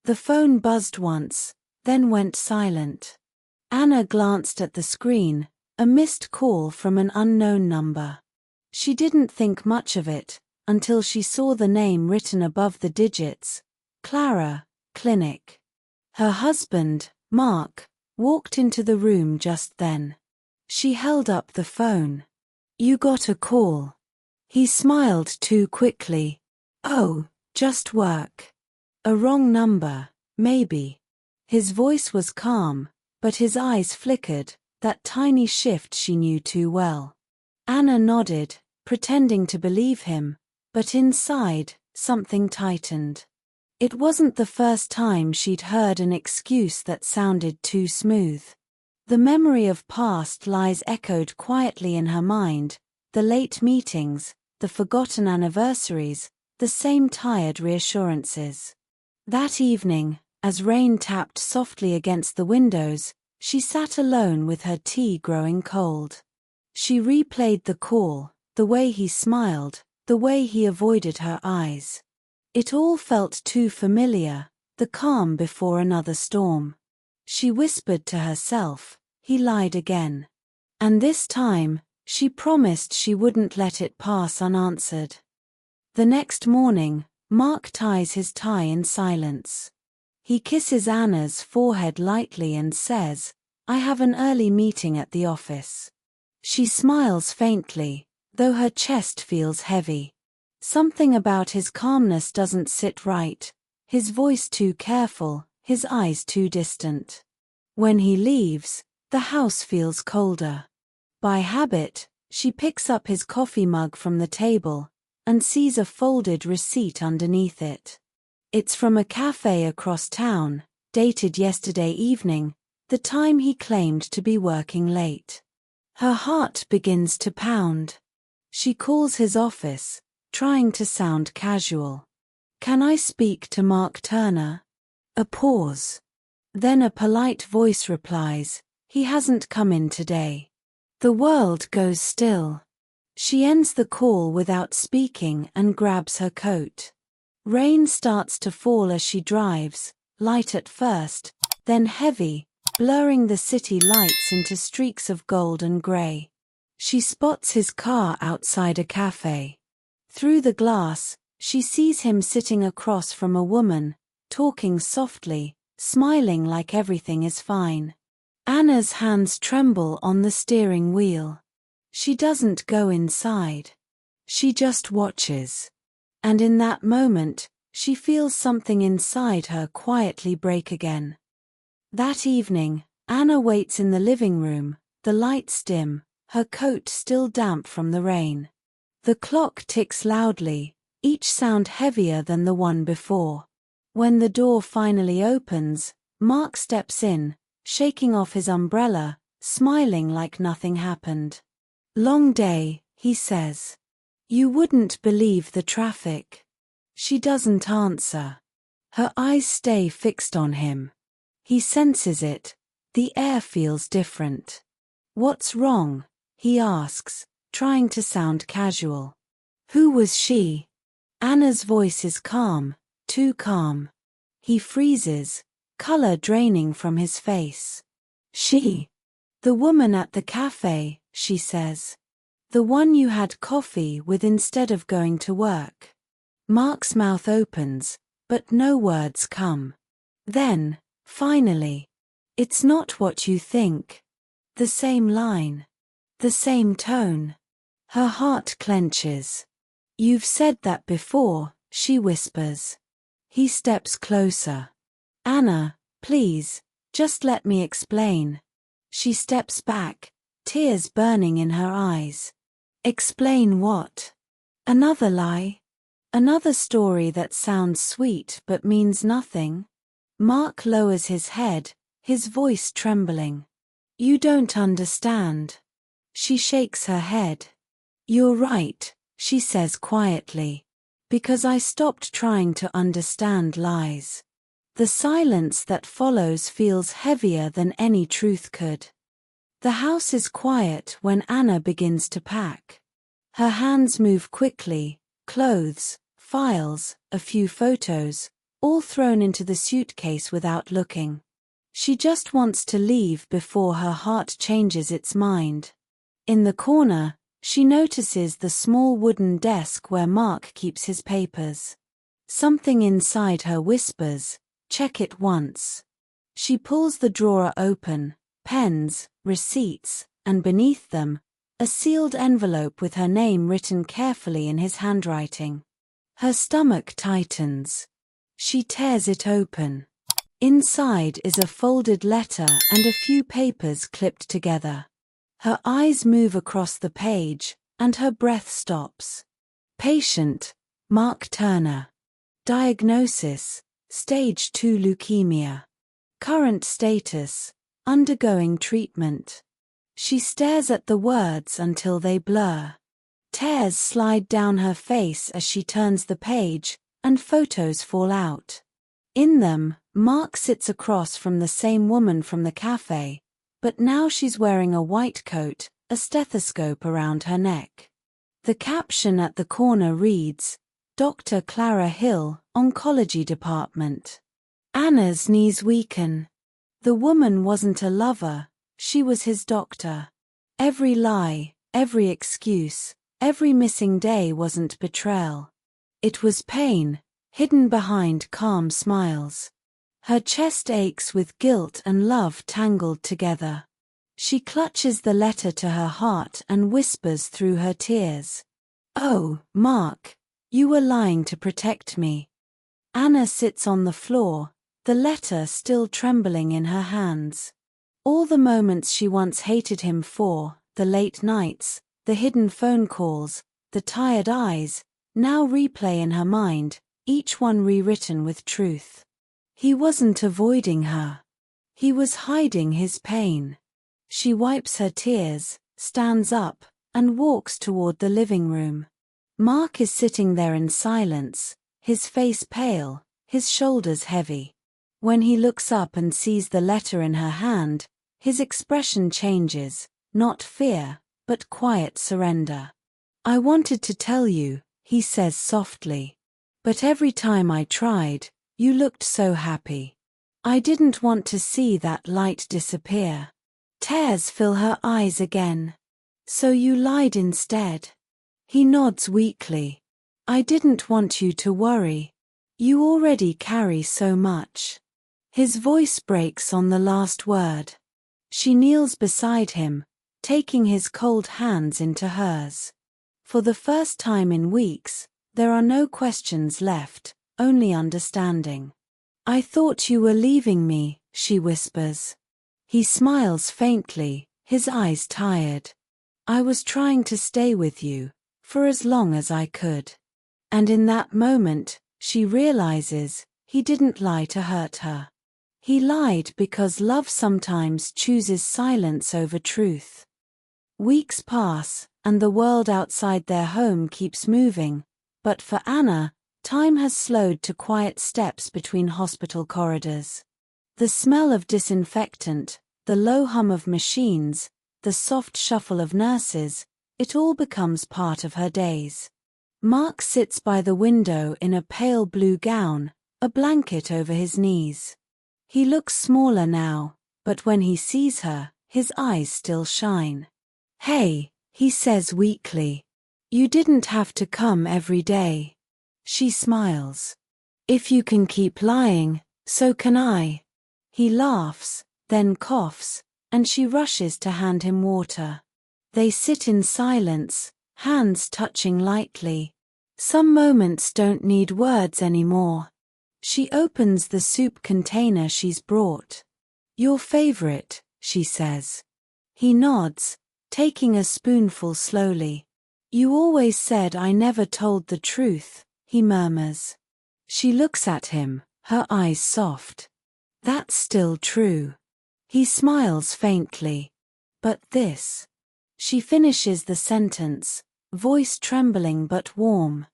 The phone buzzed once, then went silent. Anna glanced at the screen, a missed call from an unknown number. She didn't think much of it, until she saw the name written above the digits, Clara, Clinic. Her husband, Mark, walked into the room just then. She held up the phone. "You got a call." He smiled too quickly. "Oh, just work. A wrong number, maybe." His voice was calm, but his eyes flickered, that tiny shift she knew too well. Anna nodded, pretending to believe him, but inside, something tightened. It wasn't the first time she'd heard an excuse that sounded too smooth. The memory of past lies echoed quietly in her mind, the late meetings, the forgotten anniversaries, the same tired reassurances. That evening, as rain tapped softly against the windows, she sat alone with her tea growing cold. She replayed the call, the way he smiled, the way he avoided her eyes. It all felt too familiar, the calm before another storm. She whispered to herself, he lied again. And this time, she promised she wouldn't let it pass unanswered. The next morning, Mark ties his tie in silence. He kisses Anna's forehead lightly and says, "I have an early meeting at the office." She smiles faintly, though her chest feels heavy. Something about his calmness doesn't sit right, his voice too careful, his eyes too distant. When he leaves, the house feels colder. By habit, she picks up his coffee mug from the table and sees a folded receipt underneath it. It's from a cafe across town, dated yesterday evening, the time he claimed to be working late. Her heart begins to pound. She calls his office, trying to sound casual. "Can I speak to Mark Turner?" A pause. Then a polite voice replies, "He hasn't come in today." The world goes still. She ends the call without speaking and grabs her coat. Rain starts to fall as she drives, light at first, then heavy, blurring the city lights into streaks of gold and gray. She spots his car outside a cafe. Through the glass, she sees him sitting across from a woman, talking softly, smiling like everything is fine. Anna's hands tremble on the steering wheel. She doesn't go inside. She just watches. And in that moment, she feels something inside her quietly break again. That evening, Anna waits in the living room, the lights dim, her coat still damp from the rain. The clock ticks loudly, each sound heavier than the one before. When the door finally opens, Mark steps in, shaking off his umbrella, smiling like nothing happened. "Long day," he says. "You wouldn't believe the traffic." She doesn't answer. Her eyes stay fixed on him. He senses it. The air feels different. "What's wrong?" he asks, trying to sound casual. "Who was she?" Anna's voice is calm, too calm. He freezes, color draining from his face. "She. The woman at the cafe," she says. "The one you had coffee with instead of going to work." Mark's mouth opens, but no words come. Then, finally, "It's not what you think." The same line. The same tone. Her heart clenches. "You've said that before," she whispers. He steps closer. "Anna, please, just let me explain." She steps back, tears burning in her eyes. "Explain what?" "Another lie? Another story that sounds sweet but means nothing?" Mark lowers his head, his voice trembling. "You don't understand." She shakes her head. "You're right," she says quietly. "Because I stopped trying to understand lies." The silence that follows feels heavier than any truth could. The house is quiet when Anna begins to pack. Her hands move quickly, clothes, files, a few photos, all thrown into the suitcase without looking. She just wants to leave before her heart changes its mind. In the corner, she notices the small wooden desk where Mark keeps his papers. Something inside her whispers, "Check it once." She pulls the drawer open, pens, receipts, and beneath them, a sealed envelope with her name written carefully in his handwriting. Her stomach tightens. She tears it open. Inside is a folded letter and a few papers clipped together. Her eyes move across the page, and her breath stops. Patient, Mark Turner. Diagnosis, Stage 2 leukemia. Current status, undergoing treatment. She stares at the words until they blur. Tears slide down her face as she turns the page, and photos fall out. In them, Mark sits across from the same woman from the cafe, but now she's wearing a white coat, a stethoscope around her neck. The caption at the corner reads, "Dr. Clara Hill, Oncology Department." Anna's knees weaken. The woman wasn't a lover, she was his doctor. Every lie, every excuse, every missing day wasn't betrayal. It was pain, hidden behind calm smiles. Her chest aches with guilt and love tangled together. She clutches the letter to her heart and whispers through her tears, "Oh, Mark, you were lying to protect me." Anna sits on the floor, the letter still trembling in her hands. All the moments she once hated him for, the late nights, the hidden phone calls, the tired eyes, now replay in her mind, each one rewritten with truth. He wasn't avoiding her. He was hiding his pain. She wipes her tears, stands up, and walks toward the living room. Mark is sitting there in silence, his face pale, his shoulders heavy. When he looks up and sees the letter in her hand, his expression changes, not fear, but quiet surrender. "I wanted to tell you," he says softly. "But every time I tried, you looked so happy. I didn't want to see that light disappear." Tears fill her eyes again. "So you lied instead?" He nods weakly. "I didn't want you to worry. You already carry so much." His voice breaks on the last word. She kneels beside him, taking his cold hands into hers. For the first time in weeks, there are no questions left, only understanding. "I thought you were leaving me," she whispers. He smiles faintly, his eyes tired. "I was trying to stay with you, for as long as I could." And in that moment, she realizes, he didn't lie to hurt her. He lied because love sometimes chooses silence over truth. Weeks pass, and the world outside their home keeps moving, but for Anna, time has slowed to quiet steps between hospital corridors. The smell of disinfectant, the low hum of machines, the soft shuffle of nurses, it all becomes part of her days. Mark sits by the window in a pale blue gown, a blanket over his knees. He looks smaller now, but when he sees her, his eyes still shine. "Hey," he says weakly. "You didn't have to come every day." She smiles. "If you can keep lying, so can I." He laughs, then coughs, and she rushes to hand him water. They sit in silence, hands touching lightly. Some moments don't need words anymore. She opens the soup container she's brought. "Your favorite," she says. He nods, taking a spoonful slowly. "You always said I never told the truth," he murmurs. She looks at him, her eyes soft. "That's still true." He smiles faintly. "But this." She finishes the sentence, voice trembling but warm.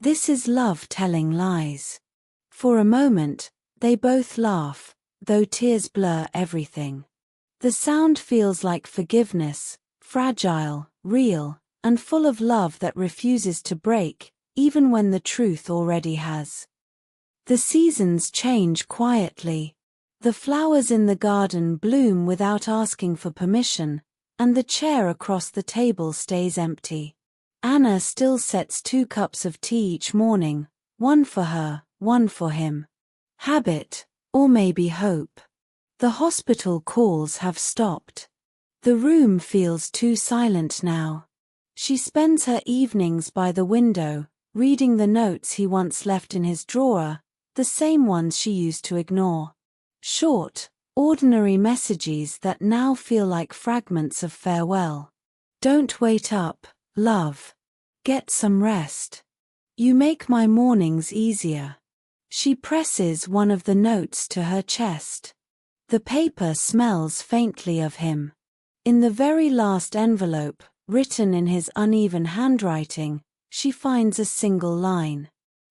"This is love telling lies." For a moment, they both laugh, though tears blur everything. The sound feels like forgiveness, fragile, real, and full of love that refuses to break, even when the truth already has. The seasons change quietly. The flowers in the garden bloom without asking for permission, and the chair across the table stays empty. Anna still sets 2 cups of tea each morning, one for her, one for him. Habit, or maybe hope. The hospital calls have stopped. The room feels too silent now. She spends her evenings by the window, reading the notes he once left in his drawer, the same ones she used to ignore. Short, ordinary messages that now feel like fragments of farewell. Don't wait up, love. Get some rest. You make my mornings easier. She presses one of the notes to her chest. The paper smells faintly of him. In the very last envelope, written in his uneven handwriting, she finds a single line.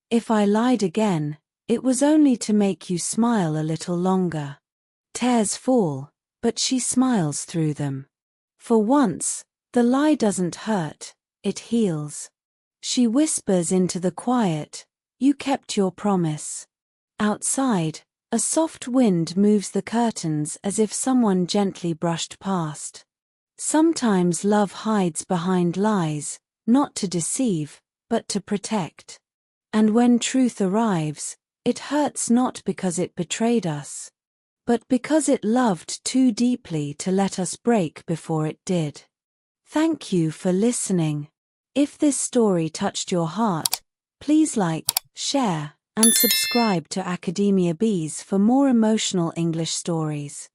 If I lied again, it was only to make you smile a little longer. Tears fall, but she smiles through them. For once, the lie doesn't hurt, it heals. She whispers into the quiet, you kept your promise. Outside, a soft wind moves the curtains as if someone gently brushed past. Sometimes love hides behind lies, not to deceive, but to protect. And when truth arrives, it hurts not because it betrayed us, but because it loved too deeply to let us break before it did. Thank you for listening. If this story touched your heart, please like, share, and subscribe to Academia Bees for more emotional English stories.